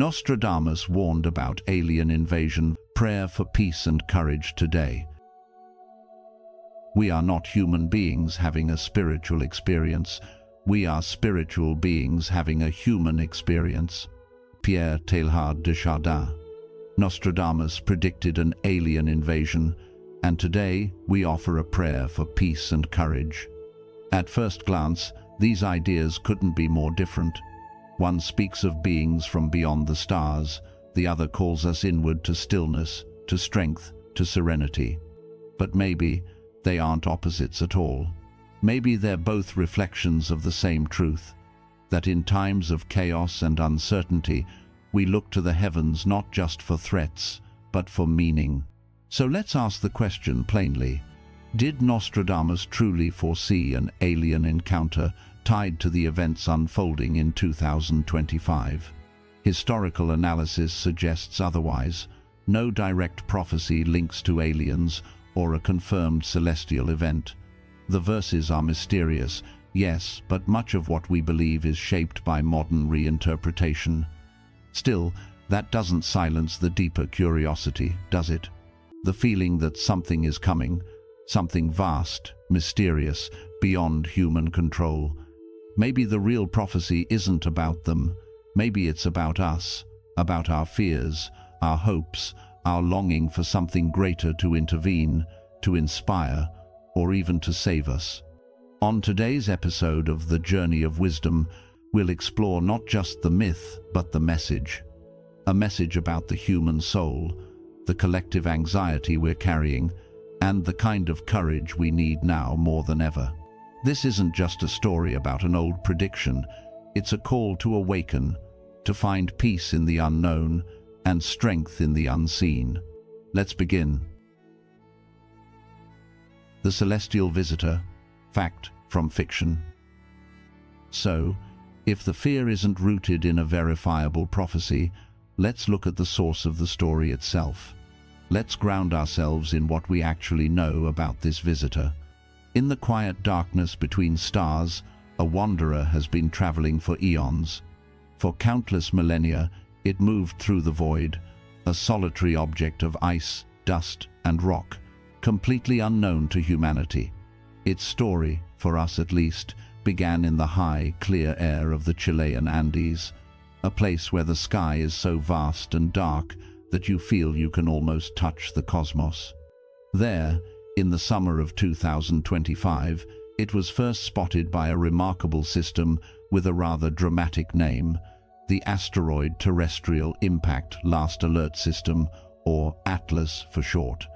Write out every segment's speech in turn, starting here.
Nostradamus warned about alien invasion. Prayer for peace and courage today. We are not human beings having a spiritual experience. We are spiritual beings having a human experience. Pierre Teilhard de Chardin. Nostradamus predicted an alien invasion, and today we offer a prayer for peace and courage. At first glance, these ideas couldn't be more different. One speaks of beings from beyond the stars, the other calls us inward to stillness, to strength, to serenity. But maybe they aren't opposites at all. Maybe they're both reflections of the same truth, that in times of chaos and uncertainty, we look to the heavens not just for threats, but for meaning. So let's ask the question plainly. Did Nostradamus truly foresee an alien encounter tied to the events unfolding in 2025? Historical analysis suggests otherwise. No direct prophecy links to aliens or a confirmed celestial event. The verses are mysterious, yes, but much of what we believe is shaped by modern reinterpretation. Still, that doesn't silence the deeper curiosity, does it? The feeling that something is coming, something vast, mysterious, beyond human control. Maybe the real prophecy isn't about them. Maybe it's about us, about our fears, our hopes, our longing for something greater to intervene, to inspire, or even to save us. On today's episode of The Journey of Wisdom, we'll explore not just the myth, but the message. A message about the human soul, the collective anxiety we're carrying, and the kind of courage we need now more than ever. This isn't just a story about an old prediction. It's a call to awaken, to find peace in the unknown and strength in the unseen. Let's begin. The Celestial Visitor, fact from fiction. So, if the fear isn't rooted in a verifiable prophecy, let's look at the source of the story itself. Let's ground ourselves in what we actually know about this visitor. In the quiet darkness between stars, a wanderer has been traveling for eons. For countless millennia, it moved through the void, a solitary object of ice, dust, and rock, completely unknown to humanity. Its story, for us at least, began in the high, clear air of the Chilean Andes, a place where the sky is so vast and dark that you feel you can almost touch the cosmos. There, in the summer of 2025, it was first spotted by a remarkable system with a rather dramatic name, the Asteroid Terrestrial Impact Last Alert System, or ATLAS for short.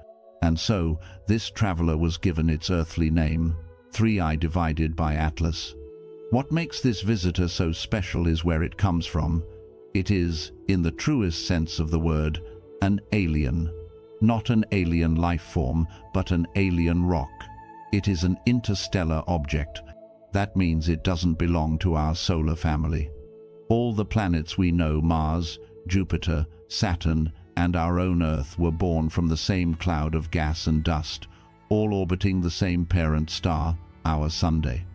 And so, this traveler was given its earthly name, 3I divided by Atlas. What makes this visitor so special is where it comes from. It is, in the truest sense of the word, an alien. Not an alien life form, but an alien rock. It is an interstellar object. That means it doesn't belong to our solar family. All the planets we know, Mars, Jupiter, Saturn, and our own Earth, were born from the same cloud of gas and dust, all orbiting the same parent star, our Sunday.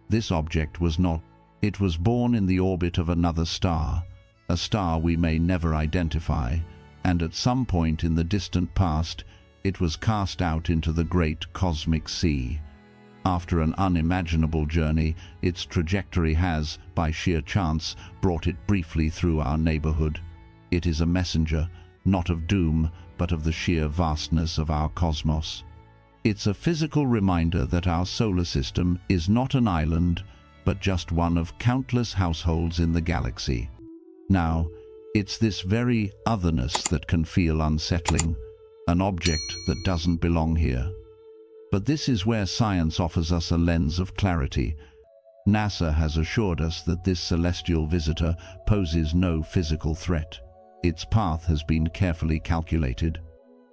This object was not. It was born in the orbit of another star, a star we may never identify, and at some point in the distant past, it was cast out into the great cosmic sea. After an unimaginable journey, its trajectory has, by sheer chance, brought it briefly through our neighborhood. It is a messenger, not of doom, but of the sheer vastness of our cosmos. It's a physical reminder that our solar system is not an island, but just one of countless households in the galaxy. Now, it's this very otherness that can feel unsettling, an object that doesn't belong here. But this is where science offers us a lens of clarity. NASA has assured us that this celestial visitor poses no physical threat. Its path has been carefully calculated.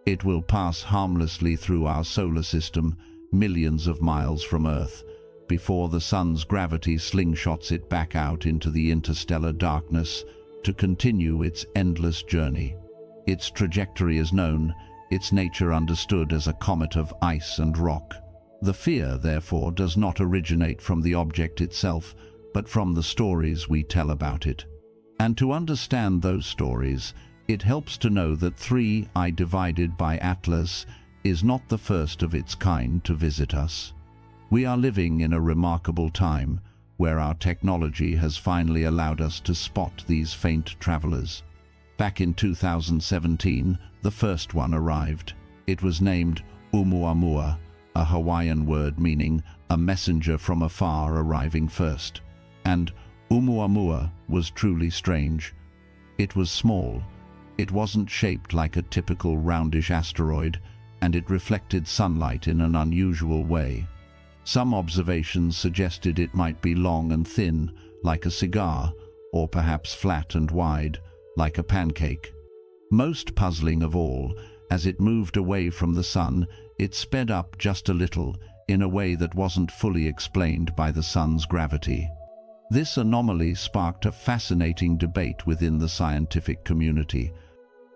It will pass harmlessly through our solar system, millions of miles from Earth, before the sun's gravity slingshots it back out into the interstellar darkness to continue its endless journey. Its trajectory is known, its nature understood as a comet of ice and rock. The fear, therefore, does not originate from the object itself, but from the stories we tell about it. And to understand those stories, it helps to know that 3I divided by Atlas is not the first of its kind to visit us. We are living in a remarkable time where our technology has finally allowed us to spot these faint travelers. Back in 2017, the first one arrived. It was named Oumuamua, a Hawaiian word meaning a messenger from afar arriving first. And Oumuamua was truly strange. It was small. It wasn't shaped like a typical roundish asteroid, and it reflected sunlight in an unusual way. Some observations suggested it might be long and thin, like a cigar, or perhaps flat and wide, like a pancake. Most puzzling of all, as it moved away from the sun, it sped up just a little, in a way that wasn't fully explained by the sun's gravity. This anomaly sparked a fascinating debate within the scientific community.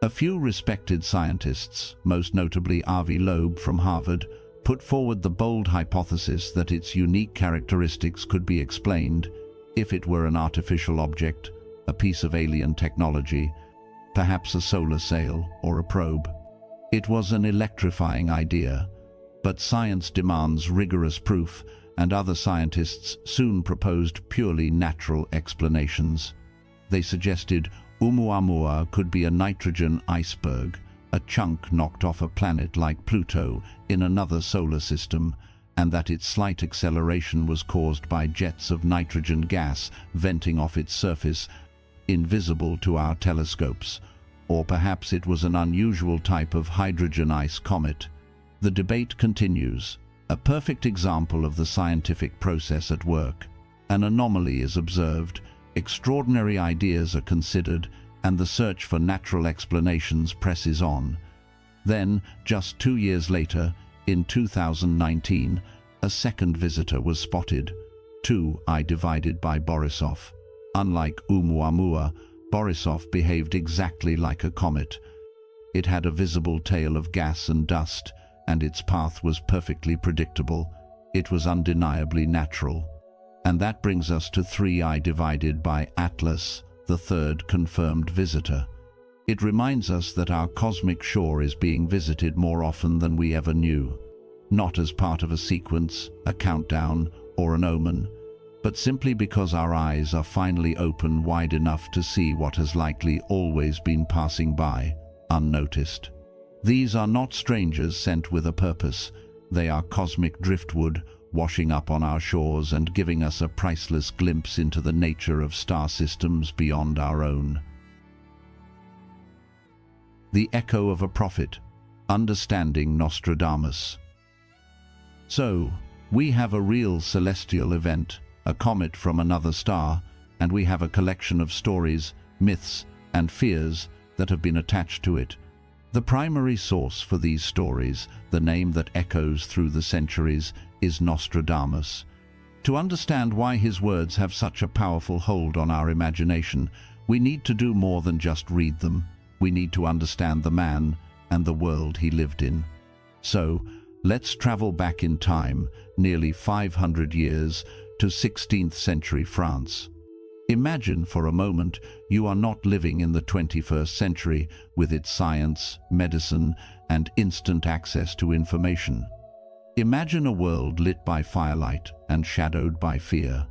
A few respected scientists, most notably Avi Loeb from Harvard, put forward the bold hypothesis that its unique characteristics could be explained if it were an artificial object, a piece of alien technology, perhaps a solar sail or a probe. It was an electrifying idea, but science demands rigorous proof, and other scientists soon proposed purely natural explanations. They suggested Oumuamua could be a nitrogen iceberg, a chunk knocked off a planet like Pluto in another solar system, and that its slight acceleration was caused by jets of nitrogen gas venting off its surface, invisible to our telescopes. Or perhaps it was an unusual type of hydrogen ice comet. The debate continues, a perfect example of the scientific process at work. An anomaly is observed, extraordinary ideas are considered, and the search for natural explanations presses on. Then, just 2 years later, in 2019, a second visitor was spotted, 2I divided by Borisov. Unlike Oumuamua, Borisov behaved exactly like a comet. It had a visible tail of gas and dust, and its path was perfectly predictable. It was undeniably natural. And that brings us to 3I divided by Atlas, the third confirmed visitor. It reminds us that our cosmic shore is being visited more often than we ever knew, not as part of a sequence, a countdown, or an omen, but simply because our eyes are finally open wide enough to see what has likely always been passing by, unnoticed. These are not strangers sent with a purpose. They are cosmic driftwood, washing up on our shores and giving us a priceless glimpse into the nature of star systems beyond our own. The echo of a prophet, understanding Nostradamus. So, we have a real celestial event, a comet from another star, and we have a collection of stories, myths, and fears that have been attached to it. The primary source for these stories, the name that echoes through the centuries, is Nostradamus. To understand why his words have such a powerful hold on our imagination, we need to do more than just read them. We need to understand the man and the world he lived in. So, let's travel back in time, nearly 500 years, to 16th century France. Imagine for a moment you are not living in the 21st century with its science, medicine, and instant access to information. Imagine a world lit by firelight and shadowed by fear.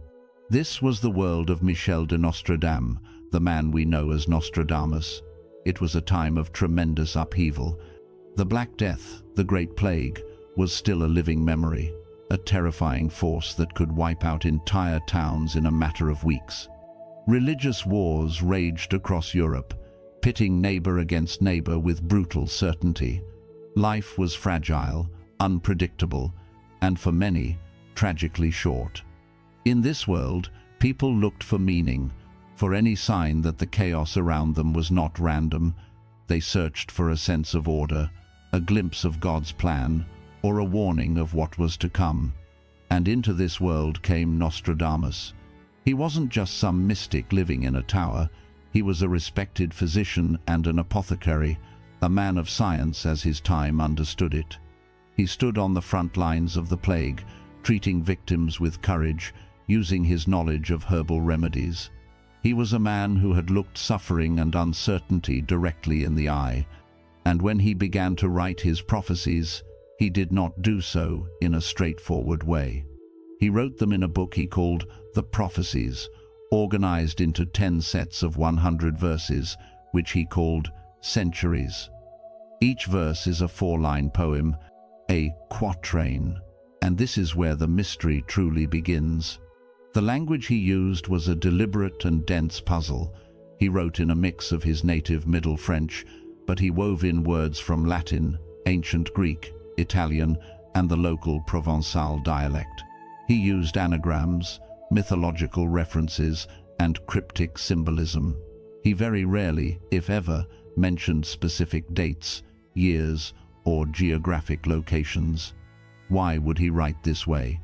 This was the world of Michel de Nostradamus, the man we know as Nostradamus. It was a time of tremendous upheaval. The Black Death, the Great Plague, was still a living memory, a terrifying force that could wipe out entire towns in a matter of weeks. Religious wars raged across Europe, pitting neighbor against neighbor with brutal certainty. Life was fragile, unpredictable, and for many, tragically short. In this world, people looked for meaning, for any sign that the chaos around them was not random. They searched for a sense of order, a glimpse of God's plan, or a warning of what was to come. And into this world came Nostradamus. He wasn't just some mystic living in a tower. He was a respected physician and an apothecary, a man of science as his time understood it. He stood on the front lines of the plague, treating victims with courage, using his knowledge of herbal remedies. He was a man who had looked suffering and uncertainty directly in the eye, and when he began to write his prophecies, he did not do so in a straightforward way. He wrote them in a book he called the Prophecies, organized into 10 sets of 100 verses, which he called centuries. Each verse is a 4-line poem, a quatrain, and this is where the mystery truly begins. The language he used was a deliberate and dense puzzle. He wrote in a mix of his native Middle French, but he wove in words from Latin, ancient Greek, Italian, and the local Provençal dialect. He used anagrams, mythological references, and cryptic symbolism. He very rarely, if ever, mentioned specific dates, years, or geographic locations. Why would he write this way?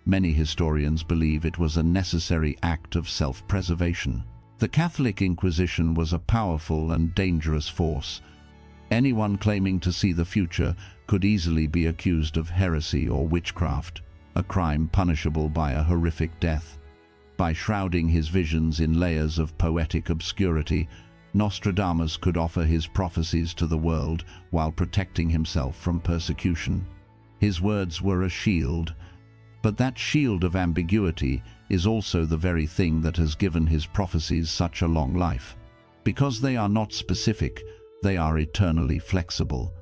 Many historians believe it was a necessary act of self-preservation. The Catholic Inquisition was a powerful and dangerous force. Anyone claiming to see the future could easily be accused of heresy or witchcraft, a crime punishable by a horrific death. By shrouding his visions in layers of poetic obscurity, Nostradamus could offer his prophecies to the world while protecting himself from persecution. His words were a shield, but that shield of ambiguity is also the very thing that has given his prophecies such a long life. Because they are not specific, they are eternally flexible.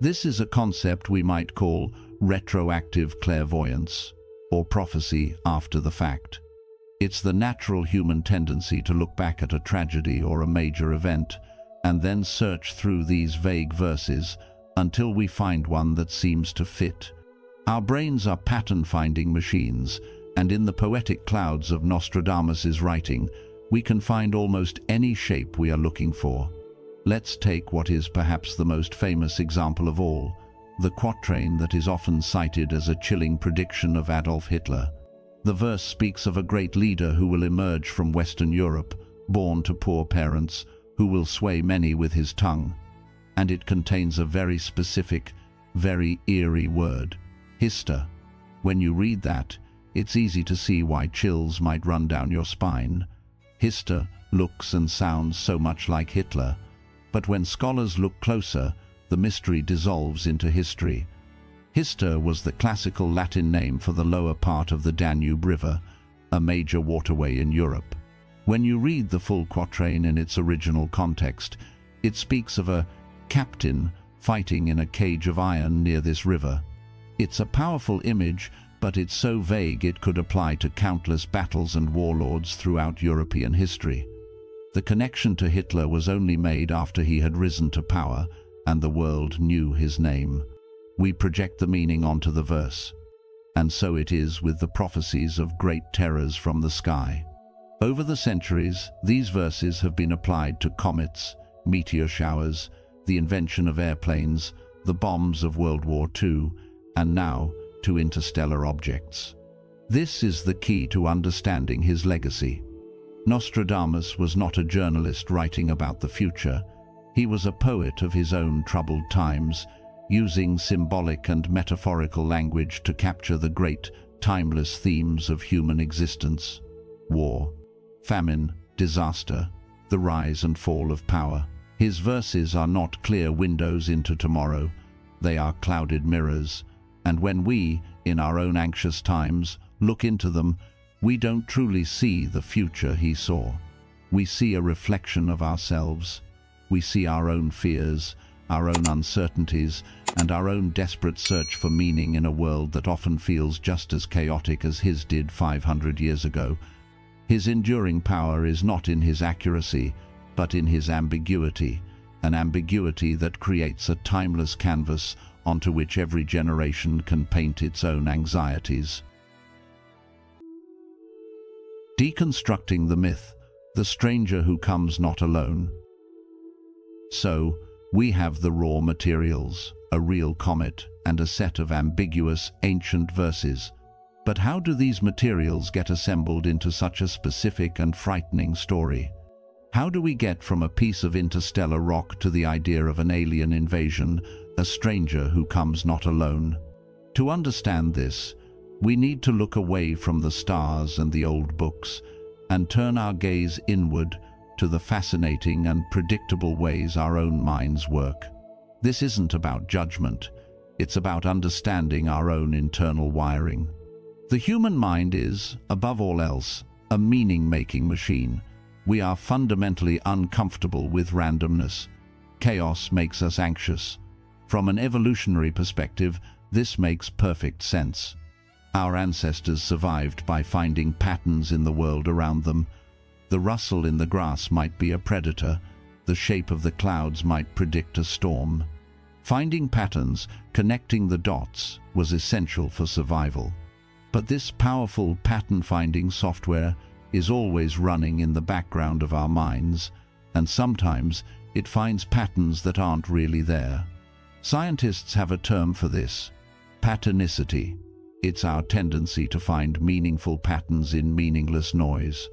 This is a concept we might call retroactive clairvoyance, or prophecy after the fact. It's the natural human tendency to look back at a tragedy or a major event, and then search through these vague verses until we find one that seems to fit. Our brains are pattern-finding machines, and in the poetic clouds of Nostradamus's writing, we can find almost any shape we are looking for. Let's take what is perhaps the most famous example of all, the quatrain that is often cited as a chilling prediction of Adolf Hitler. The verse speaks of a great leader who will emerge from Western Europe, born to poor parents, who will sway many with his tongue. And it contains a very specific, very eerie word, Hister. When you read that, it's easy to see why chills might run down your spine. Hister looks and sounds so much like Hitler, but when scholars look closer, the mystery dissolves into history. Hister was the classical Latin name for the lower part of the Danube River, a major waterway in Europe. When you read the full quatrain in its original context, it speaks of a captain fighting in a cage of iron near this river. It's a powerful image, but it's so vague it could apply to countless battles and warlords throughout European history. The connection to Hitler was only made after he had risen to power and the world knew his name. We project the meaning onto the verse. And so it is with the prophecies of great terrors from the sky. Over the centuries, these verses have been applied to comets, meteor showers, the invention of airplanes, the bombs of World War II, and now to interstellar objects. This is the key to understanding his legacy. Nostradamus was not a journalist writing about the future. He was a poet of his own troubled times, using symbolic and metaphorical language to capture the great, timeless themes of human existence: war, famine, disaster, the rise and fall of power. His verses are not clear windows into tomorrow. They are clouded mirrors, and when we, in our own anxious times, look into them, we don't truly see the future he saw. We see a reflection of ourselves. We see our own fears, our own uncertainties, and our own desperate search for meaning in a world that often feels just as chaotic as his did 500 years ago. His enduring power is not in his accuracy, but in his ambiguity, an ambiguity that creates a timeless canvas onto which every generation can paint its own anxieties. Deconstructing the myth, the stranger who comes not alone. So, we have the raw materials, a real comet, and a set of ambiguous, ancient verses. But how do these materials get assembled into such a specific and frightening story? How do we get from a piece of interstellar rock to the idea of an alien invasion, a stranger who comes not alone? To understand this, we need to look away from the stars and the old books and turn our gaze inward to the fascinating and predictable ways our own minds work. This isn't about judgment, it's about understanding our own internal wiring. The human mind is, above all else, a meaning-making machine. We are fundamentally uncomfortable with randomness. Chaos makes us anxious. From an evolutionary perspective, this makes perfect sense. Our ancestors survived by finding patterns in the world around them. The rustle in the grass might be a predator. The shape of the clouds might predict a storm. Finding patterns, connecting the dots, was essential for survival. But this powerful pattern-finding software is always running in the background of our minds, and sometimes it finds patterns that aren't really there. Scientists have a term for this: patternicity. It's our tendency to find meaningful patterns in meaningless noise.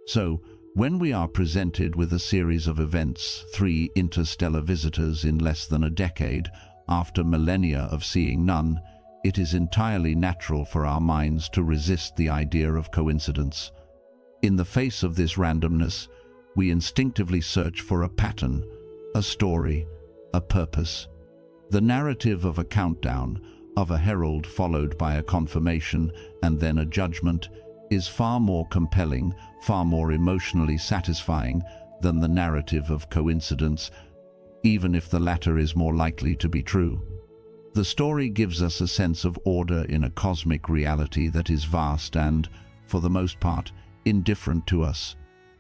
So, when we are presented with a series of events, 3 interstellar visitors in less than a decade, after millennia of seeing none, it is entirely natural for our minds to resist the idea of coincidence. In the face of this randomness, we instinctively search for a pattern, a story, a purpose. The narrative of a countdown, of a herald followed by a confirmation and then a judgment, is far more compelling, far more emotionally satisfying than the narrative of coincidence, even if the latter is more likely to be true. The story gives us a sense of order in a cosmic reality that is vast and, for the most part, indifferent to us.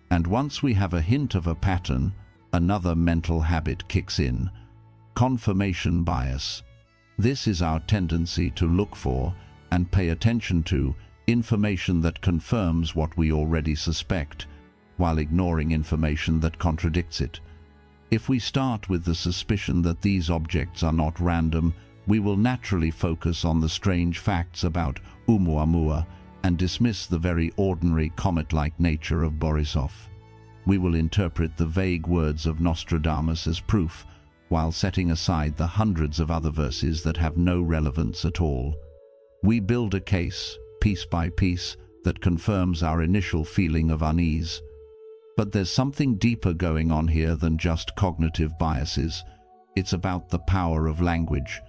And once we have a hint of a pattern, another mental habit kicks in: confirmation bias. This is our tendency to look for and pay attention to information that confirms what we already suspect, while ignoring information that contradicts it. If we start with the suspicion that these objects are not random, we will naturally focus on the strange facts about Oumuamua and dismiss the very ordinary comet-like nature of Borisov. We will interpret the vague words of Nostradamus as proof, while setting aside the hundreds of other verses that have no relevance at all. We build a case, piece by piece, that confirms our initial feeling of unease. But there's something deeper going on here than just cognitive biases. It's about the power of language,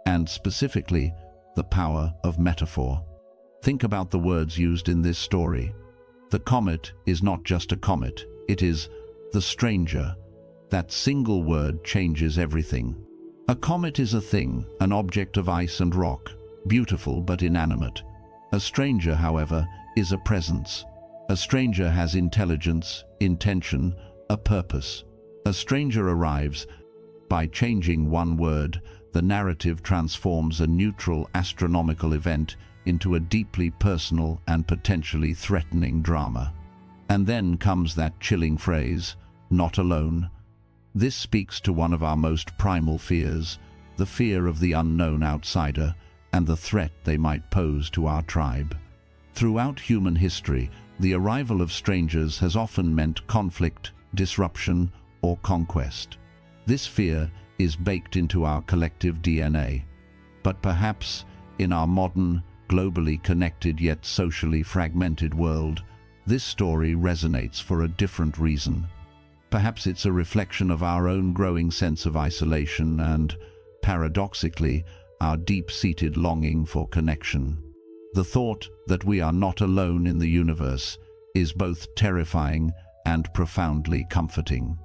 and specifically, the power of metaphor. Think about the words used in this story. The comet is not just a comet, it is the stranger. That single word changes everything. A comet is a thing, an object of ice and rock, beautiful but inanimate. A stranger, however, is a presence. A stranger has intelligence, intention, a purpose. A stranger arrives. By changing one word, the narrative transforms a neutral astronomical event into a deeply personal and potentially threatening drama. And then comes that chilling phrase, "not alone." This speaks to one of our most primal fears, the fear of the unknown outsider and the threat they might pose to our tribe. Throughout human history, the arrival of strangers has often meant conflict, disruption, or conquest. This fear is baked into our collective DNA. But perhaps, in our modern, globally connected yet socially fragmented world, this story resonates for a different reason. Perhaps it's a reflection of our own growing sense of isolation and, paradoxically, our deep-seated longing for connection. The thought that we are not alone in the universe is both terrifying and profoundly comforting.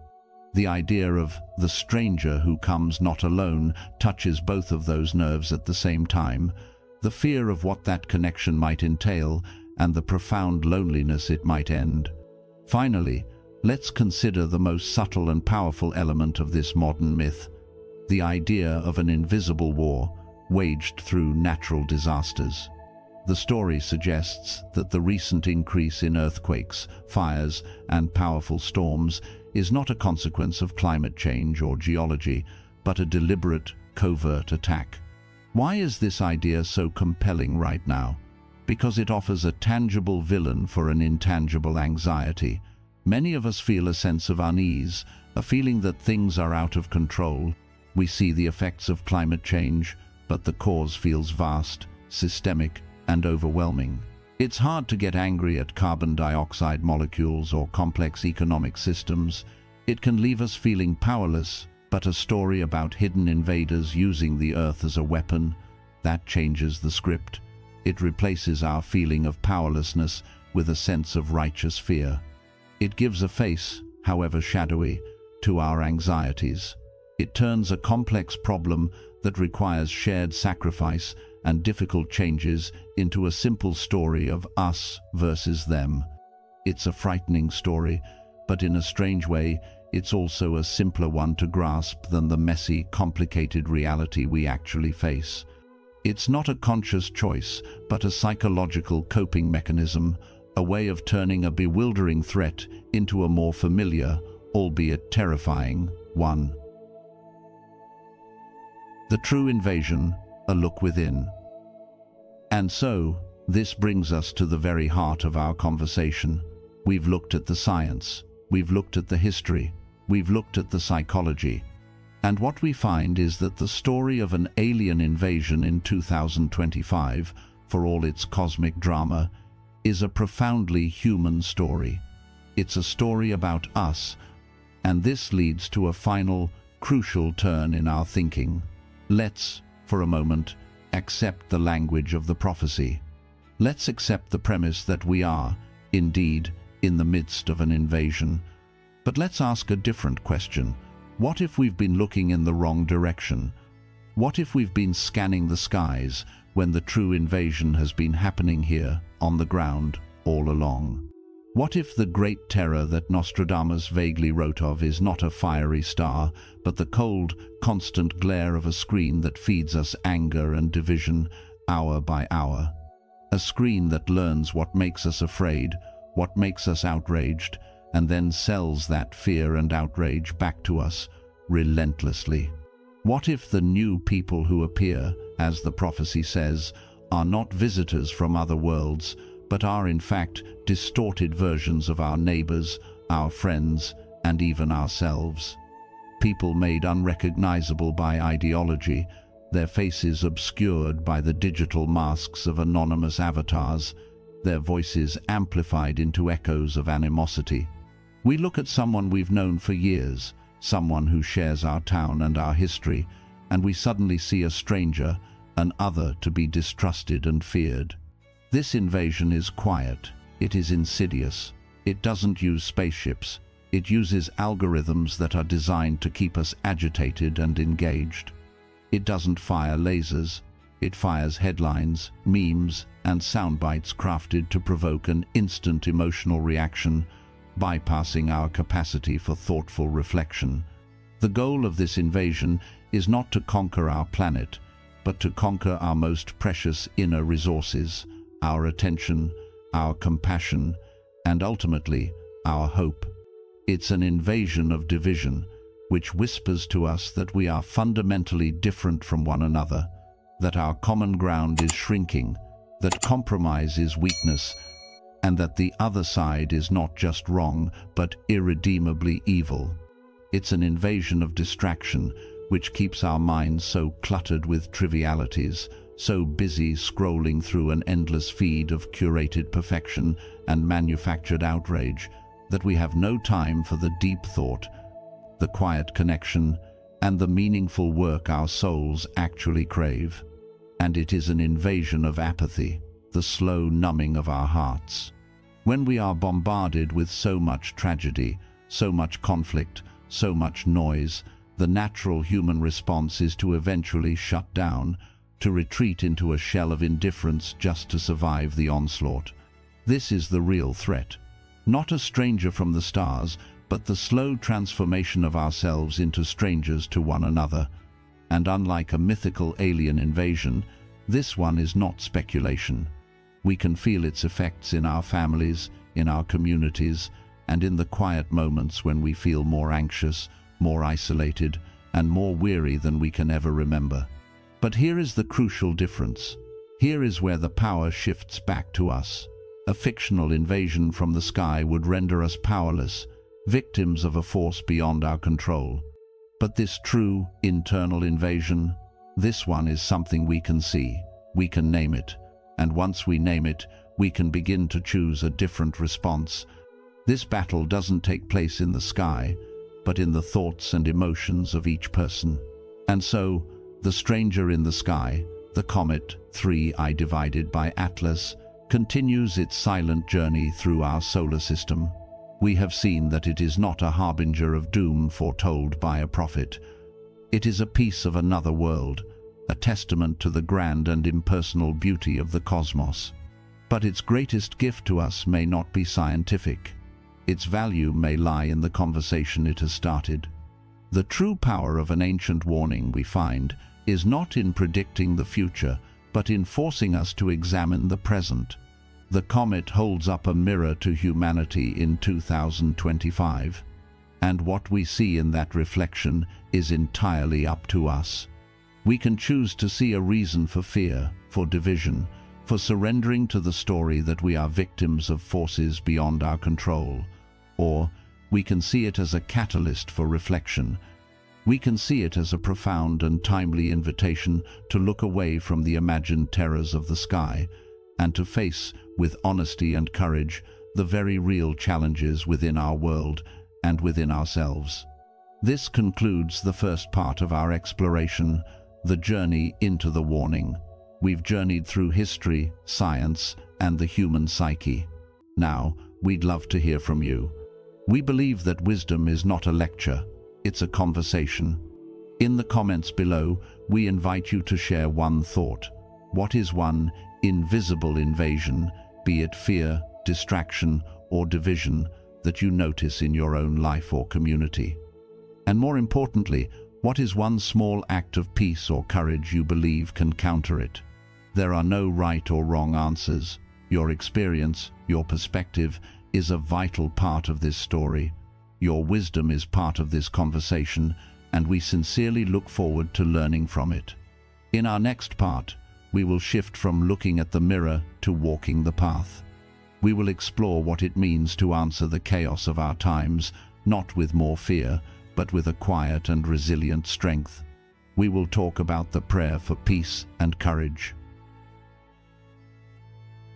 The idea of the stranger who comes not alone touches both of those nerves at the same time, the fear of what that connection might entail and the profound loneliness it might end. Finally, let's consider the most subtle and powerful element of this modern myth, the idea of an invisible war waged through natural disasters. The story suggests that the recent increase in earthquakes, fires, and powerful storms is not a consequence of climate change or geology, but a deliberate, covert attack. Why is this idea so compelling right now? Because it offers a tangible villain for an intangible anxiety. Many of us feel a sense of unease, a feeling that things are out of control. We see the effects of climate change, but the cause feels vast, systemic, and overwhelming. It's hard to get angry at carbon dioxide molecules or complex economic systems. It can leave us feeling powerless, but a story about hidden invaders using the earth as a weapon, that changes the script. It replaces our feeling of powerlessness with a sense of righteous fear. It gives a face, however shadowy, to our anxieties. It turns a complex problem that requires shared sacrifice and difficult changes into a simple story of us versus them. It's a frightening story, but in a strange way, it's also a simpler one to grasp than the messy, complicated reality we actually face. It's not a conscious choice, but a psychological coping mechanism, a way of turning a bewildering threat into a more familiar, albeit terrifying, one. The true invasion, a look within. And so, this brings us to the very heart of our conversation. We've looked at the science, we've looked at the history, we've looked at the psychology. And what we find is that the story of an alien invasion in 2025, for all its cosmic drama, is a profoundly human story. It's a story about us, and this leads to a final, crucial turn in our thinking. Let's, for a moment, accept the language of the prophecy. Let's accept the premise that we are, indeed, in the midst of an invasion. But let's ask a different question. What if we've been looking in the wrong direction? What if we've been scanning the skies when the true invasion has been happening here, on the ground, all along? What if the great terror that Nostradamus vaguely wrote of is not a fiery star, but the cold, constant glare of a screen that feeds us anger and division, hour by hour? A screen that learns what makes us afraid, what makes us outraged, and then sells that fear and outrage back to us, relentlessly. What if the new people who appear, as the prophecy says, are not visitors from other worlds, but are in fact distorted versions of our neighbors, our friends, and even ourselves? People made unrecognizable by ideology, their faces obscured by the digital masks of anonymous avatars, their voices amplified into echoes of animosity. We look at someone we've known for years, someone who shares our town and our history, and we suddenly see a stranger, an other to be distrusted and feared. This invasion is quiet, it is insidious, it doesn't use spaceships, it uses algorithms that are designed to keep us agitated and engaged. It doesn't fire lasers, it fires headlines, memes, and soundbites crafted to provoke an instant emotional reaction, bypassing our capacity for thoughtful reflection. The goal of this invasion is not to conquer our planet, but to conquer our most precious inner resources, our attention, our compassion, and ultimately, our hope. It's an invasion of division, which whispers to us that we are fundamentally different from one another, that our common ground is shrinking, that compromise is weakness, and that the other side is not just wrong, but irredeemably evil. It's an invasion of distraction, which keeps our minds so cluttered with trivialities, so busy scrolling through an endless feed of curated perfection and manufactured outrage, that we have no time for the deep thought, the quiet connection, and the meaningful work our souls actually crave. And it is an invasion of apathy, the slow numbing of our hearts. When we are bombarded with so much tragedy, so much conflict, so much noise, the natural human response is to eventually shut down, to retreat into a shell of indifference just to survive the onslaught. This is the real threat. Not a stranger from the stars, but the slow transformation of ourselves into strangers to one another. And unlike a mythical alien invasion, this one is not speculation. We can feel its effects in our families, in our communities, and in the quiet moments when we feel more anxious, more isolated, and more weary than we can ever remember. But here is the crucial difference. Here is where the power shifts back to us. A fictional invasion from the sky would render us powerless, victims of a force beyond our control. But this true, internal invasion, this one is something we can see, we can name it. And once we name it, we can begin to choose a different response. This battle doesn't take place in the sky, but in the thoughts and emotions of each person. And so, the stranger in the sky, the comet 3I divided by Atlas, continues its silent journey through our solar system. We have seen that it is not a harbinger of doom foretold by a prophet. It is a piece of another world, a testament to the grand and impersonal beauty of the cosmos. But its greatest gift to us may not be scientific. Its value may lie in the conversation it has started. The true power of an ancient warning, we find, is not in predicting the future, but in forcing us to examine the present. The comet holds up a mirror to humanity in 2025, and what we see in that reflection is entirely up to us. We can choose to see a reason for fear, for division, for surrendering to the story that we are victims of forces beyond our control, or we can see it as a catalyst for reflection. We can see it as a profound and timely invitation to look away from the imagined terrors of the sky and to face, with honesty and courage, the very real challenges within our world and within ourselves. This concludes the first part of our exploration, the journey into the warning. We've journeyed through history, science, and the human psyche. Now, we'd love to hear from you. We believe that wisdom is not a lecture, it's a conversation. In the comments below, we invite you to share one thought. What is one invisible invasion, be it fear, distraction, or division, that you notice in your own life or community? And more importantly, what is one small act of peace or courage you believe can counter it? There are no right or wrong answers. Your experience, your perspective, is a vital part of this story. Your wisdom is part of this conversation, and we sincerely look forward to learning from it. In our next part, we will shift from looking at the mirror to walking the path. We will explore what it means to answer the chaos of our times, not with more fear, but with a quiet and resilient strength. We will talk about the prayer for peace and courage.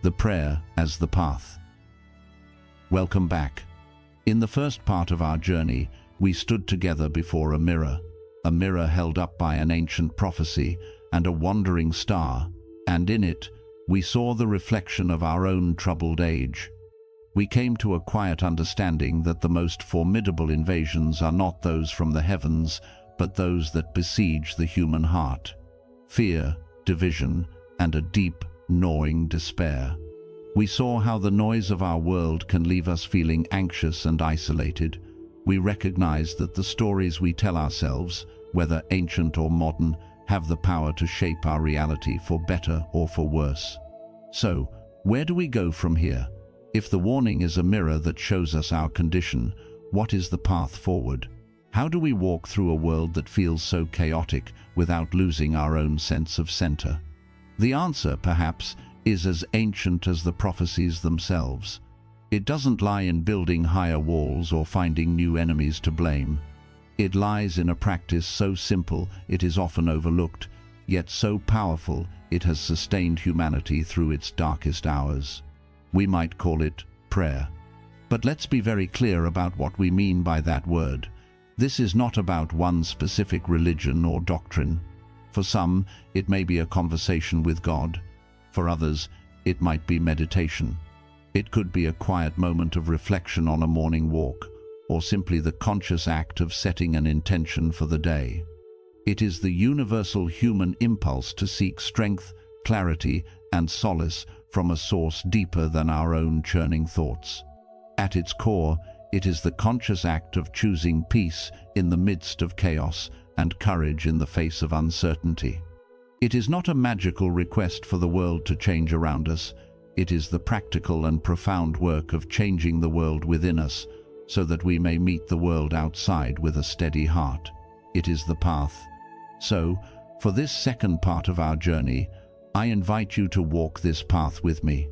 The prayer as the path. Welcome back. In the first part of our journey, we stood together before a mirror held up by an ancient prophecy and a wandering star, and in it, we saw the reflection of our own troubled age. We came to a quiet understanding that the most formidable invasions are not those from the heavens, but those that besiege the human heart. Fear, division, and a deep, gnawing despair. We saw how the noise of our world can leave us feeling anxious and isolated. We recognized that the stories we tell ourselves, whether ancient or modern, have the power to shape our reality for better or for worse. So, where do we go from here? If the warning is a mirror that shows us our condition, what is the path forward? How do we walk through a world that feels so chaotic without losing our own sense of center? The answer, perhaps, is as ancient as the prophecies themselves. It doesn't lie in building higher walls or finding new enemies to blame. It lies in a practice so simple it is often overlooked, yet so powerful it has sustained humanity through its darkest hours. We might call it prayer. But let's be very clear about what we mean by that word. This is not about one specific religion or doctrine. For some, it may be a conversation with God. For others, it might be meditation. It could be a quiet moment of reflection on a morning walk, or simply the conscious act of setting an intention for the day. It is the universal human impulse to seek strength, clarity, and solace from a source deeper than our own churning thoughts. At its core, it is the conscious act of choosing peace in the midst of chaos and courage in the face of uncertainty. It is not a magical request for the world to change around us. It is the practical and profound work of changing the world within us so that we may meet the world outside with a steady heart. It is the path. So, for this second part of our journey, I invite you to walk this path with me.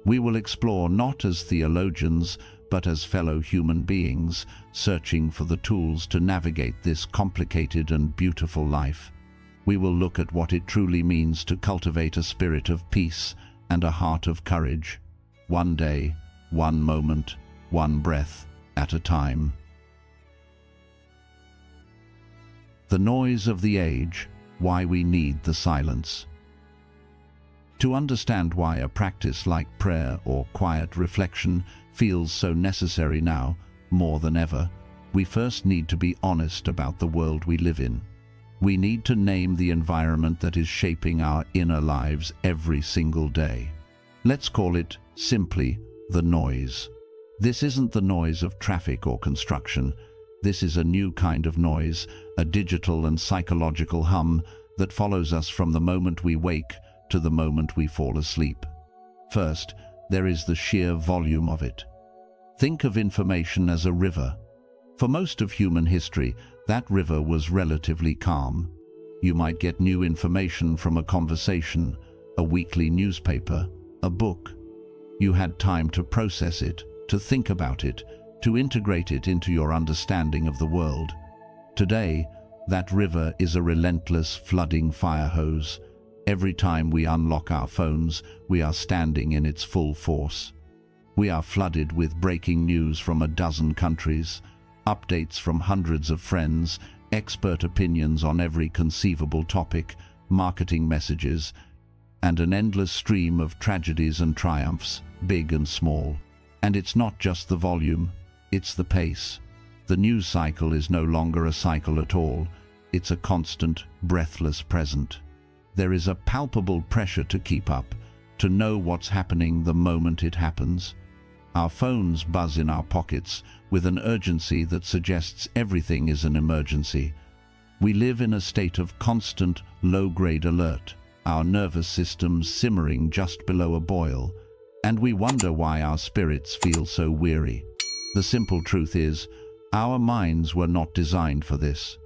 We will explore not as theologians, but as fellow human beings, searching for the tools to navigate this complicated and beautiful life. We will look at what it truly means to cultivate a spirit of peace and a heart of courage. one day, one moment, one breath at a time. The noise of the age, why we need the silence. To understand why a practice like prayer or quiet reflection feels so necessary now, more than ever, we first need to be honest about the world we live in. We need to name the environment that is shaping our inner lives every single day. Let's call it simply the noise. This isn't the noise of traffic or construction. This is a new kind of noise, a digital and psychological hum that follows us from the moment we wake to the moment we fall asleep. First, there is the sheer volume of it. Think of information as a river. For most of human history, that river was relatively calm. You might get new information from a conversation, a weekly newspaper, a book. You had time to process it, to think about it, to integrate it into your understanding of the world. Today, that river is a relentless, flooding fire hose. Every time we unlock our phones, we are standing in its full force. We are flooded with breaking news from a dozen countries, updates from hundreds of friends, expert opinions on every conceivable topic, marketing messages, and an endless stream of tragedies and triumphs, big and small. And it's not just the volume, it's the pace. The news cycle is no longer a cycle at all. It's a constant, breathless present. There is a palpable pressure to keep up, to know what's happening the moment it happens. Our phones buzz in our pockets with an urgency that suggests everything is an emergency. We live in a state of constant, low-grade alert, our nervous systems simmering just below a boil, and we wonder why our spirits feel so weary. The simple truth is, our minds were not designed for this.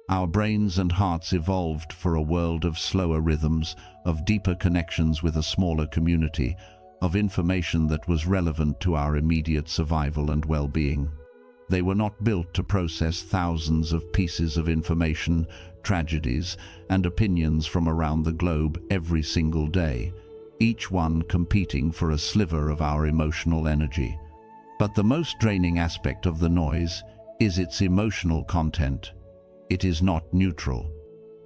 Our brains and hearts evolved for a world of slower rhythms, of deeper connections with a smaller community, of information that was relevant to our immediate survival and well-being. They were not built to process thousands of pieces of information, tragedies, and opinions from around the globe every single day, each one competing for a sliver of our emotional energy. But the most draining aspect of the noise is its emotional content. It is not neutral.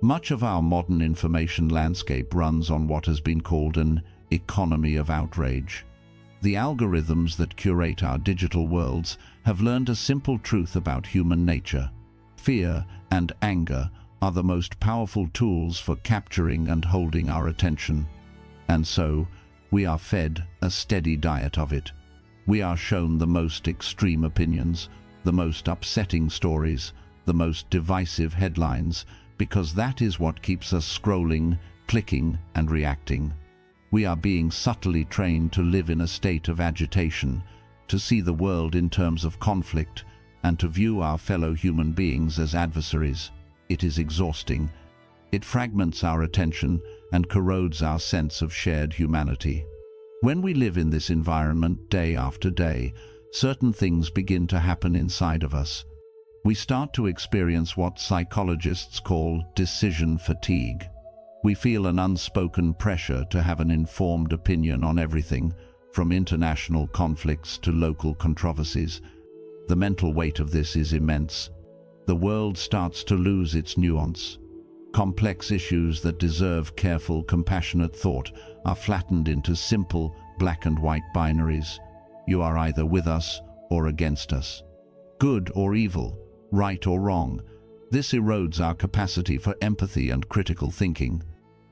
Much of our modern information landscape runs on what has been called an economy of outrage. The algorithms that curate our digital worlds have learned a simple truth about human nature. Fear and anger are the most powerful tools for capturing and holding our attention. And so, we are fed a steady diet of it. We are shown the most extreme opinions, the most upsetting stories, the most divisive headlines, because that is what keeps us scrolling, clicking, and reacting. We are being subtly trained to live in a state of agitation, to see the world in terms of conflict, and to view our fellow human beings as adversaries. It is exhausting. It fragments our attention and corrodes our sense of shared humanity. When we live in this environment day after day, certain things begin to happen inside of us. We start to experience what psychologists call decision fatigue. We feel an unspoken pressure to have an informed opinion on everything, from international conflicts to local controversies. The mental weight of this is immense. The world starts to lose its nuance. Complex issues that deserve careful, compassionate thought are flattened into simple, black and white binaries. You are either with us or against us. Good or evil, right or wrong. This erodes our capacity for empathy and critical thinking.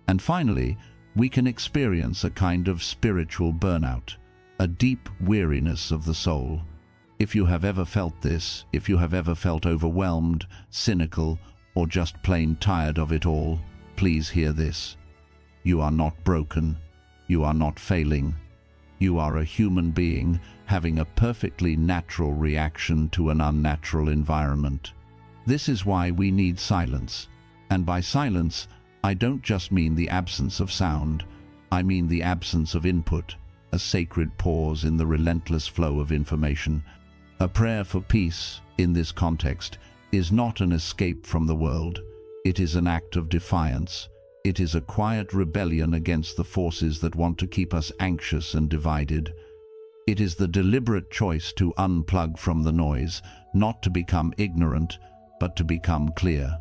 And finally, we can experience a kind of spiritual burnout, a deep weariness of the soul. If you have ever felt this, if you have ever felt overwhelmed, cynical, or just plain tired of it all, please hear this. You are not broken. You are not failing. You are a human being having a perfectly natural reaction to an unnatural environment. This is why we need silence. And by silence, I don't just mean the absence of sound. I mean the absence of input, a sacred pause in the relentless flow of information. A prayer for peace, in this context, is not an escape from the world. It is an act of defiance. It is a quiet rebellion against the forces that want to keep us anxious and divided. It is the deliberate choice to unplug from the noise, not to become ignorant, but to become clear.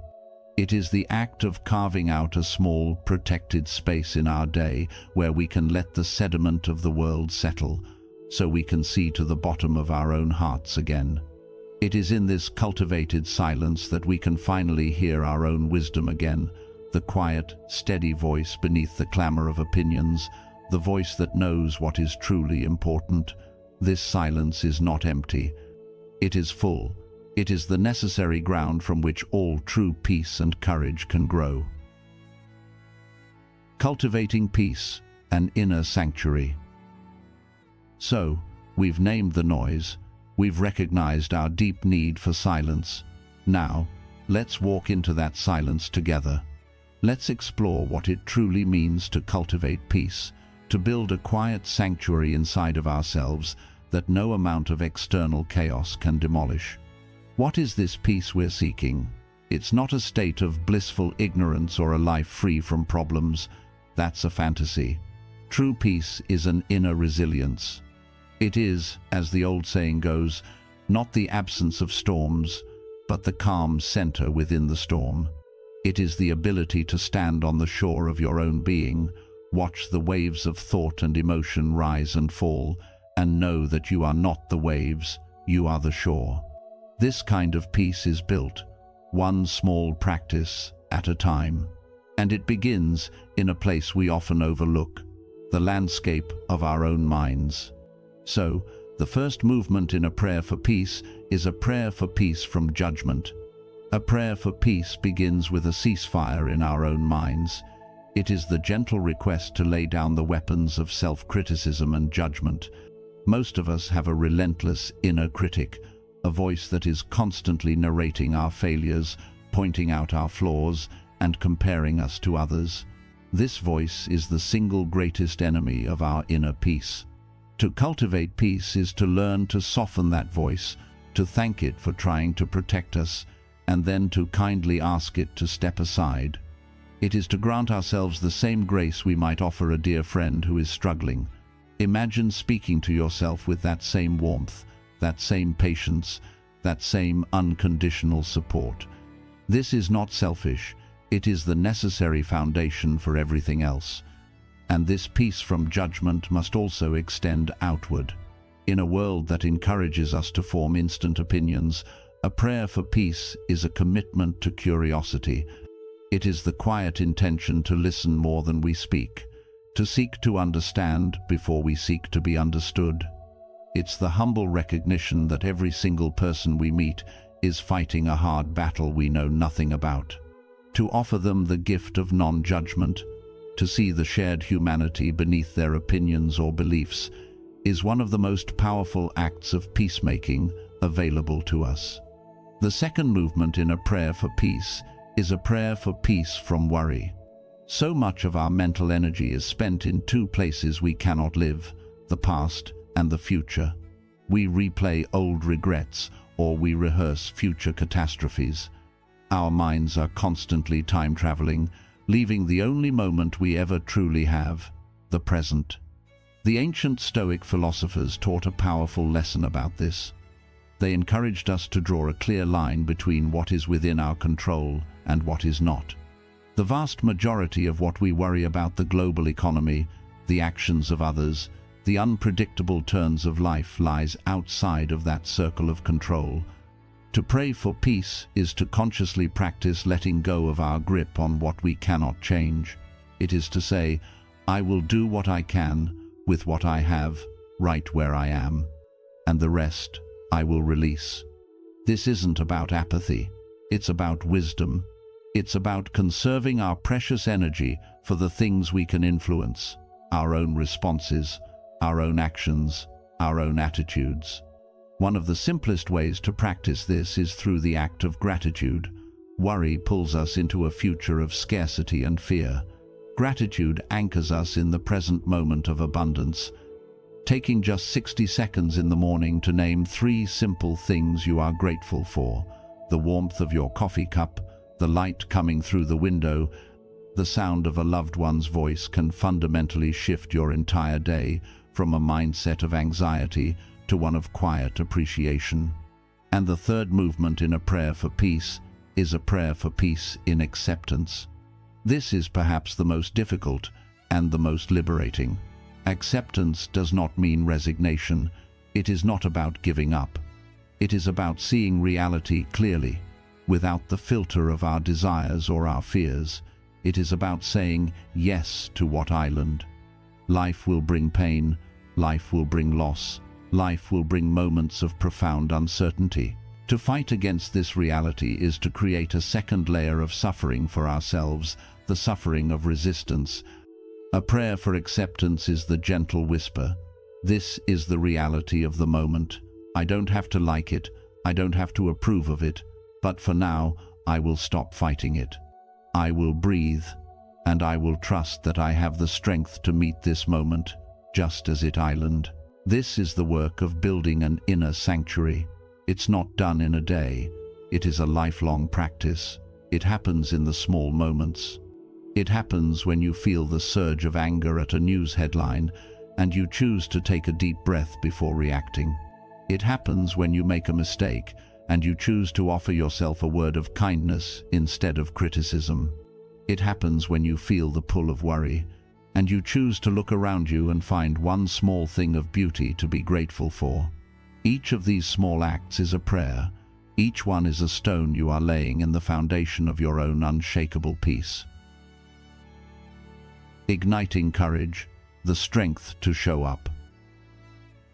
It is the act of carving out a small, protected space in our day where we can let the sediment of the world settle, so we can see to the bottom of our own hearts again. It is in this cultivated silence that we can finally hear our own wisdom again, the quiet, steady voice beneath the clamor of opinions, the voice that knows what is truly important. This silence is not empty. It is full. It is the necessary ground from which all true peace and courage can grow. Cultivating peace, an inner sanctuary. So, we've named the noise. We've recognized our deep need for silence. Now, let's walk into that silence together. Let's explore what it truly means to cultivate peace, to build a quiet sanctuary inside of ourselves that no amount of external chaos can demolish. What is this peace we're seeking? It's not a state of blissful ignorance or a life free from problems. That's a fantasy. True peace is an inner resilience. It is, as the old saying goes, not the absence of storms, but the calm center within the storm. It is the ability to stand on the shore of your own being, watch the waves of thought and emotion rise and fall, and know that you are not the waves, you are the shore. This kind of peace is built, one small practice at a time, and it begins in a place we often overlook, the landscape of our own minds. So, the first movement in a prayer for peace is a prayer for peace from judgment. A prayer for peace begins with a ceasefire in our own minds. It is the gentle request to lay down the weapons of self-criticism and judgment. Most of us have a relentless inner critic, a voice that is constantly narrating our failures, pointing out our flaws, and comparing us to others. This voice is the single greatest enemy of our inner peace. To cultivate peace is to learn to soften that voice, to thank it for trying to protect us, and then to kindly ask it to step aside. It is to grant ourselves the same grace we might offer a dear friend who is struggling. Imagine speaking to yourself with that same warmth, that same patience, that same unconditional support. This is not selfish. It is the necessary foundation for everything else. And this peace from judgment must also extend outward. In a world that encourages us to form instant opinions, a prayer for peace is a commitment to curiosity. It is the quiet intention to listen more than we speak, to seek to understand before we seek to be understood. It's the humble recognition that every single person we meet is fighting a hard battle we know nothing about. To offer them the gift of non-judgment, to see the shared humanity beneath their opinions or beliefs, is one of the most powerful acts of peacemaking available to us. The second movement in a prayer for peace is a prayer for peace from worry. So much of our mental energy is spent in two places we cannot live, the past and the future. We replay old regrets, or we rehearse future catastrophes. Our minds are constantly time-traveling, leaving the only moment we ever truly have, the present. The ancient Stoic philosophers taught a powerful lesson about this. They encouraged us to draw a clear line between what is within our control and what is not. The vast majority of what we worry about, the global economy, the actions of others, the unpredictable turns of life, lies outside of that circle of control. To pray for peace is to consciously practice letting go of our grip on what we cannot change. It is to say, I will do what I can with what I have, right where I am, and the rest I will release. This isn't about apathy. It's about wisdom. It's about conserving our precious energy for the things we can influence, our own responses, our own actions, our own attitudes. One of the simplest ways to practice this is through the act of gratitude. Worry pulls us into a future of scarcity and fear. Gratitude anchors us in the present moment of abundance. Taking just 60 seconds in the morning to name 3 simple things you are grateful for: the warmth of your coffee cup, the light coming through the window, the sound of a loved one's voice, can fundamentally shift your entire day, from a mindset of anxiety to one of quiet appreciation. And the third movement in a prayer for peace is a prayer for peace in acceptance. This is perhaps the most difficult and the most liberating. Acceptance does not mean resignation. It is not about giving up. It is about seeing reality clearly, without the filter of our desires or our fears. It is about saying yes to what island. Life will bring pain, life will bring loss, life will bring moments of profound uncertainty. To fight against this reality is to create a second layer of suffering for ourselves, the suffering of resistance. A prayer for acceptance is the gentle whisper. This is the reality of the moment. I don't have to like it, I don't have to approve of it, but for now, I will stop fighting it. I will breathe, and I will trust that I have the strength to meet this moment, just as it island. This is the work of building an inner sanctuary. It's not done in a day. It is a lifelong practice. It happens in the small moments. It happens when you feel the surge of anger at a news headline and you choose to take a deep breath before reacting. It happens when you make a mistake and you choose to offer yourself a word of kindness instead of criticism. It happens when you feel the pull of worry and you choose to look around you and find one small thing of beauty to be grateful for. Each of these small acts is a prayer. Each one is a stone you are laying in the foundation of your own unshakable peace. Igniting courage, the strength to show up.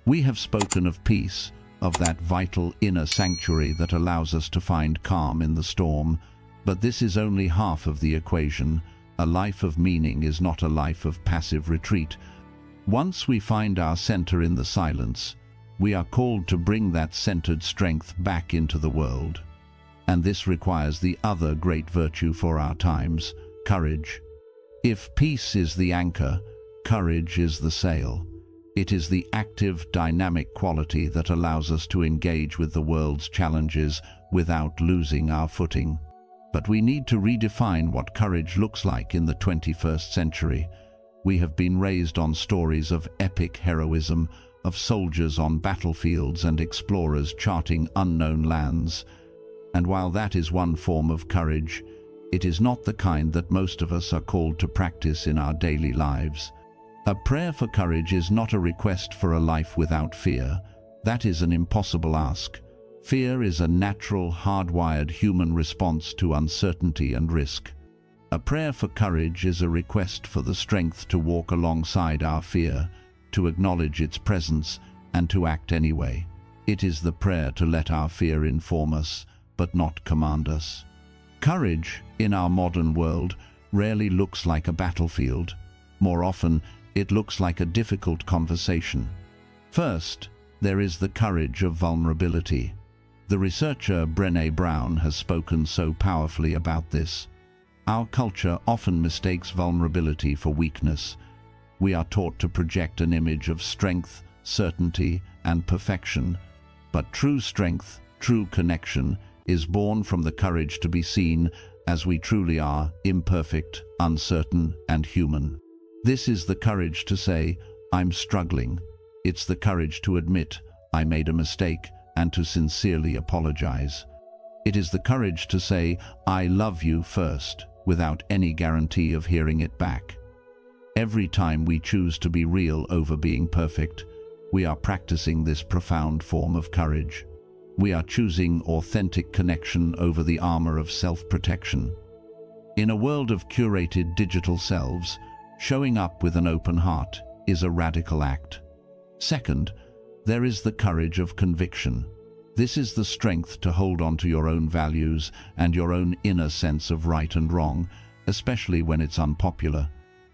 We have spoken of peace, of that vital inner sanctuary that allows us to find calm in the storm, but this is only half of the equation. A life of meaning is not a life of passive retreat. Once we find our center in the silence, we are called to bring that centered strength back into the world. And this requires the other great virtue for our times, courage. If peace is the anchor, courage is the sail. It is the active, dynamic quality that allows us to engage with the world's challenges without losing our footing. But we need to redefine what courage looks like in the 21st century. We have been raised on stories of epic heroism, of soldiers on battlefields and explorers charting unknown lands. And while that is one form of courage, it is not the kind that most of us are called to practice in our daily lives. A prayer for courage is not a request for a life without fear. That is an impossible ask. Fear is a natural, hardwired human response to uncertainty and risk. A prayer for courage is a request for the strength to walk alongside our fear, to acknowledge its presence, and to act anyway. It is the prayer to let our fear inform us, but not command us. Courage, in our modern world, rarely looks like a battlefield. More often, it looks like a difficult conversation. First, there is the courage of vulnerability. The researcher Brené Brown has spoken so powerfully about this. Our culture often mistakes vulnerability for weakness. We are taught to project an image of strength, certainty, and perfection. But true strength, true connection, is born from the courage to be seen as we truly are, imperfect, uncertain, and human. This is the courage to say, I'm struggling. It's the courage to admit, I made a mistake, and to sincerely apologize. It is the courage to say, I love you first, without any guarantee of hearing it back. Every time we choose to be real over being perfect, we are practicing this profound form of courage. We are choosing authentic connection over the armor of self-protection. In a world of curated digital selves, showing up with an open heart is a radical act. Second, there is the courage of conviction. This is the strength to hold on to your own values and your own inner sense of right and wrong, especially when it's unpopular.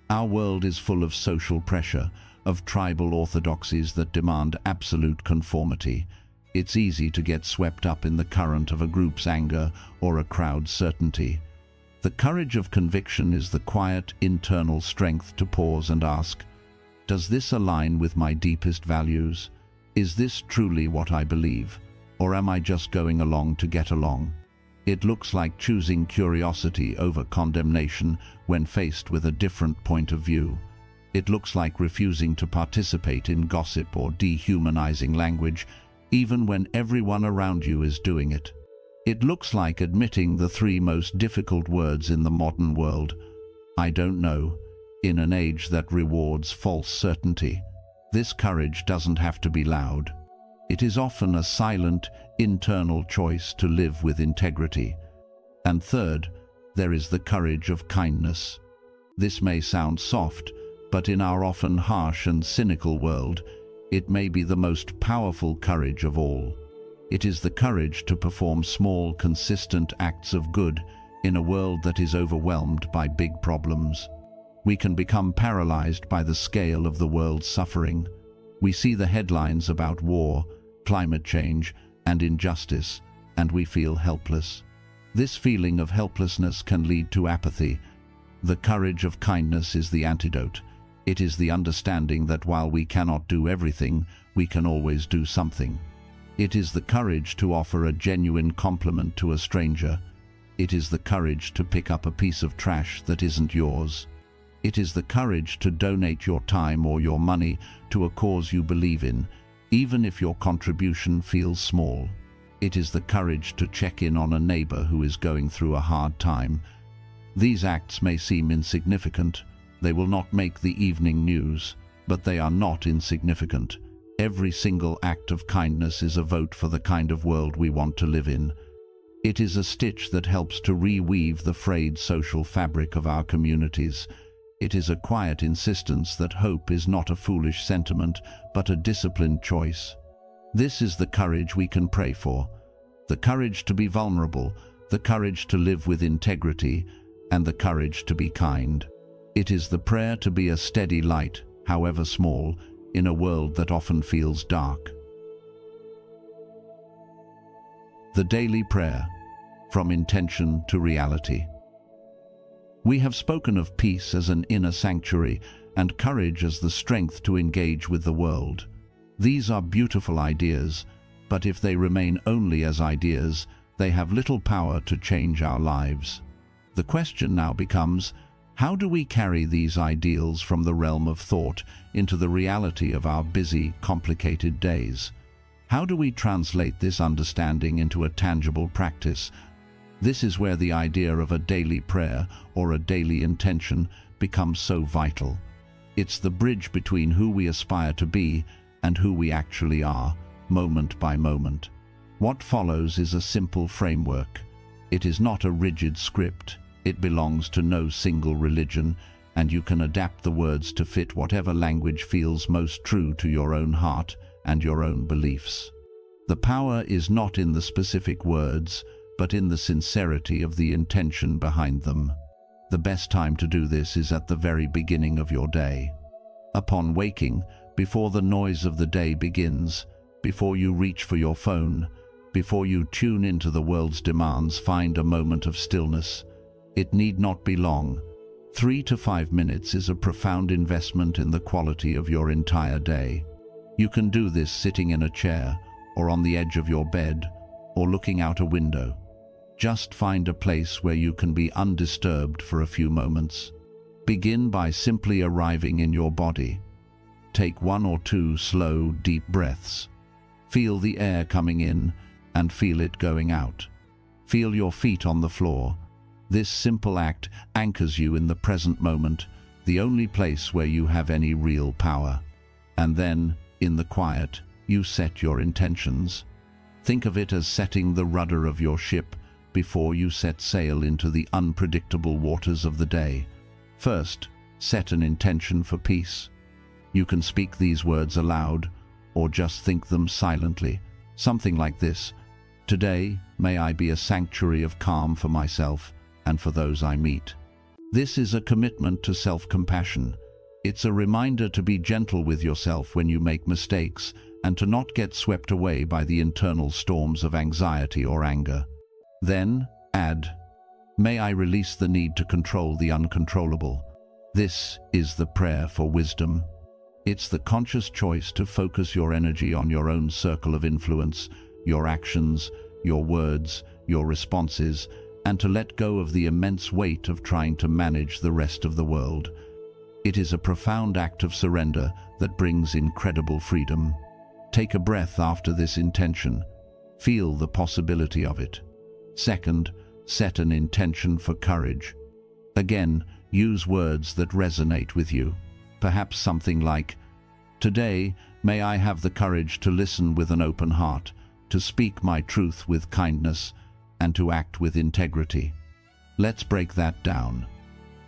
Our world is full of social pressure, of tribal orthodoxies that demand absolute conformity. It's easy to get swept up in the current of a group's anger or a crowd's certainty. The courage of conviction is the quiet, internal strength to pause and ask, does this align with my deepest values? Is this truly what I believe? Or am I just going along to get along? It looks like choosing curiosity over condemnation when faced with a different point of view. It looks like refusing to participate in gossip or dehumanizing language, even when everyone around you is doing it. It looks like admitting the three most difficult words in the modern world: I don't know, in an age that rewards false certainty. This courage doesn't have to be loud. It is often a silent, internal choice to live with integrity. And third, there is the courage of kindness. This may sound soft, but in our often harsh and cynical world, it may be the most powerful courage of all. It is the courage to perform small, consistent acts of good in a world that is overwhelmed by big problems. We can become paralyzed by the scale of the world's suffering. We see the headlines about war, climate change, and injustice, and we feel helpless. This feeling of helplessness can lead to apathy. The courage of kindness is the antidote. It is the understanding that while we cannot do everything, we can always do something. It is the courage to offer a genuine compliment to a stranger. It is the courage to pick up a piece of trash that isn't yours. It is the courage to donate your time or your money to a cause you believe in, even if your contribution feels small. It is the courage to check in on a neighbor who is going through a hard time. These acts may seem insignificant. They will not make the evening news, but they are not insignificant. Every single act of kindness is a vote for the kind of world we want to live in. It is a stitch that helps to reweave the frayed social fabric of our communities. It is a quiet insistence that hope is not a foolish sentiment, but a disciplined choice. This is the courage we can pray for. The courage to be vulnerable, the courage to live with integrity, and the courage to be kind. It is the prayer to be a steady light, however small, in a world that often feels dark. The daily prayer, from intention to reality. We have spoken of peace as an inner sanctuary and courage as the strength to engage with the world. These are beautiful ideas, but if they remain only as ideas, they have little power to change our lives. The question now becomes, how do we carry these ideals from the realm of thought into the reality of our busy, complicated days? How do we translate this understanding into a tangible practice? This is where the idea of a daily prayer or a daily intention becomes so vital. It's the bridge between who we aspire to be and who we actually are, moment by moment. What follows is a simple framework. It is not a rigid script. It belongs to no single religion, and you can adapt the words to fit whatever language feels most true to your own heart and your own beliefs. The power is not in the specific words, but in the sincerity of the intention behind them. The best time to do this is at the very beginning of your day. Upon waking, before the noise of the day begins, before you reach for your phone, before you tune into the world's demands, find a moment of stillness. It need not be long. 3 to 5 minutes is a profound investment in the quality of your entire day. You can do this sitting in a chair, or on the edge of your bed, or looking out a window. Just find a place where you can be undisturbed for a few moments. Begin by simply arriving in your body. Take 1 or 2 slow, deep breaths. Feel the air coming in and feel it going out. Feel your feet on the floor. This simple act anchors you in the present moment, the only place where you have any real power. And then, in the quiet, you set your intentions. Think of it as setting the rudder of your ship before you set sail into the unpredictable waters of the day. First, set an intention for peace. You can speak these words aloud, or just think them silently. Something like this: today, may I be a sanctuary of calm for myself and for those I meet. This is a commitment to self-compassion. It's a reminder to be gentle with yourself when you make mistakes and to not get swept away by the internal storms of anxiety or anger. Then, add, may I release the need to control the uncontrollable. This is the prayer for wisdom. It's the conscious choice to focus your energy on your own circle of influence, your actions, your words, your responses, and to let go of the immense weight of trying to manage the rest of the world. It is a profound act of surrender that brings incredible freedom. Take a breath after this intention. Feel the possibility of it. Second, set an intention for courage. Again, use words that resonate with you. Perhaps something like, "Today, may I have the courage to listen with an open heart, to speak my truth with kindness, and to act with integrity." Let's break that down.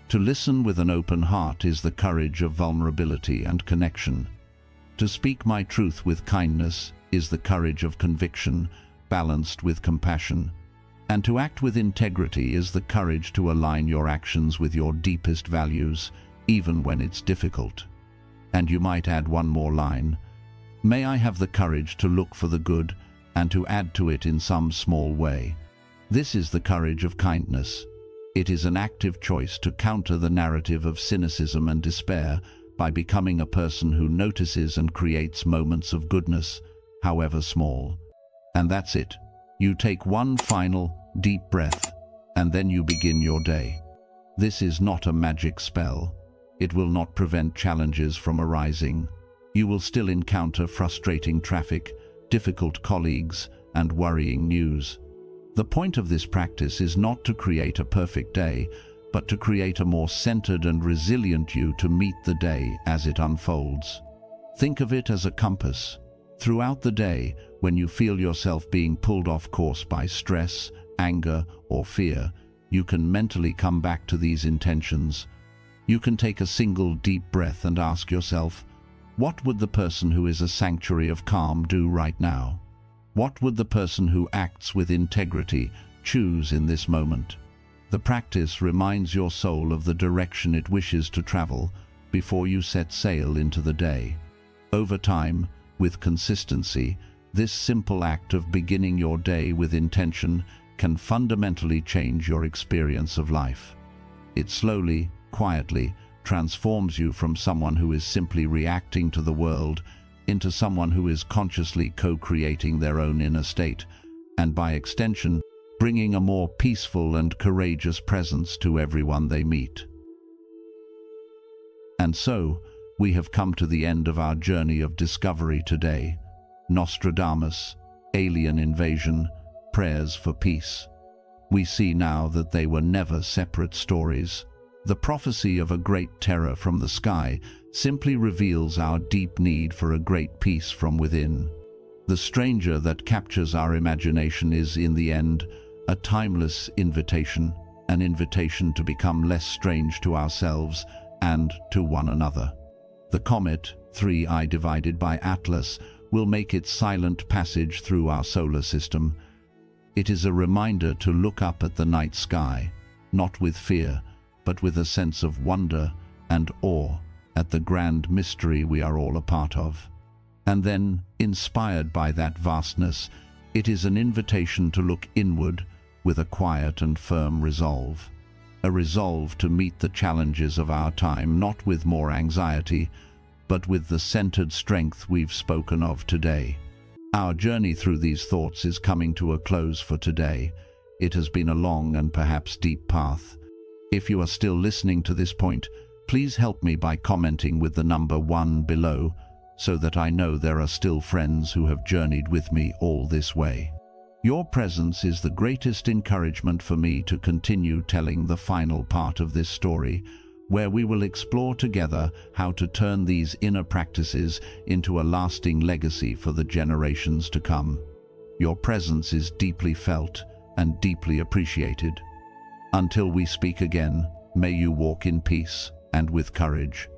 To listen with an open heart is the courage of vulnerability and connection. To speak my truth with kindness is the courage of conviction, balanced with compassion. And to act with integrity is the courage to align your actions with your deepest values, even when it's difficult. And you might add one more line. May I have the courage to look for the good and to add to it in some small way. This is the courage of kindness. It is an active choice to counter the narrative of cynicism and despair by becoming a person who notices and creates moments of goodness, however small. And that's it. You take one final, deep breath, and then you begin your day. This is not a magic spell. It will not prevent challenges from arising. You will still encounter frustrating traffic, difficult colleagues, and worrying news. The point of this practice is not to create a perfect day, but to create a more centered and resilient you to meet the day as it unfolds. Think of it as a compass. Throughout the day, when you feel yourself being pulled off course by stress, anger, or fear, you can mentally come back to these intentions. You can take a single deep breath and ask yourself, what would the person who is a sanctuary of calm do right now? What would the person who acts with integrity choose in this moment? The practice reminds your soul of the direction it wishes to travel before you set sail into the day. Over time, with consistency, this simple act of beginning your day with intention can fundamentally change your experience of life. It slowly, quietly transforms you from someone who is simply reacting to the world into someone who is consciously co-creating their own inner state, and by extension, bringing a more peaceful and courageous presence to everyone they meet. And so, we have come to the end of our journey of discovery today. Nostradamus, alien invasion, prayers for peace. We see now that they were never separate stories. The prophecy of a great terror from the sky simply reveals our deep need for a great peace from within. The stranger that captures our imagination is, in the end, a timeless invitation, an invitation to become less strange to ourselves and to one another. The comet, 3I divided by Atlas, will make its silent passage through our solar system. It is a reminder to look up at the night sky, not with fear, but with a sense of wonder and awe at the grand mystery we are all a part of. And then, inspired by that vastness, it is an invitation to look inward with a quiet and firm resolve. A resolve to meet the challenges of our time, not with more anxiety, but with the centered strength we've spoken of today. Our journey through these thoughts is coming to a close for today. It has been a long and perhaps deep path. If you are still listening to this point, please help me by commenting with the number 1 below, so that I know there are still friends who have journeyed with me all this way. Your presence is the greatest encouragement for me to continue telling the final part of this story, where we will explore together how to turn these inner practices into a lasting legacy for the generations to come. Your presence is deeply felt and deeply appreciated. Until we speak again, may you walk in peace and with courage.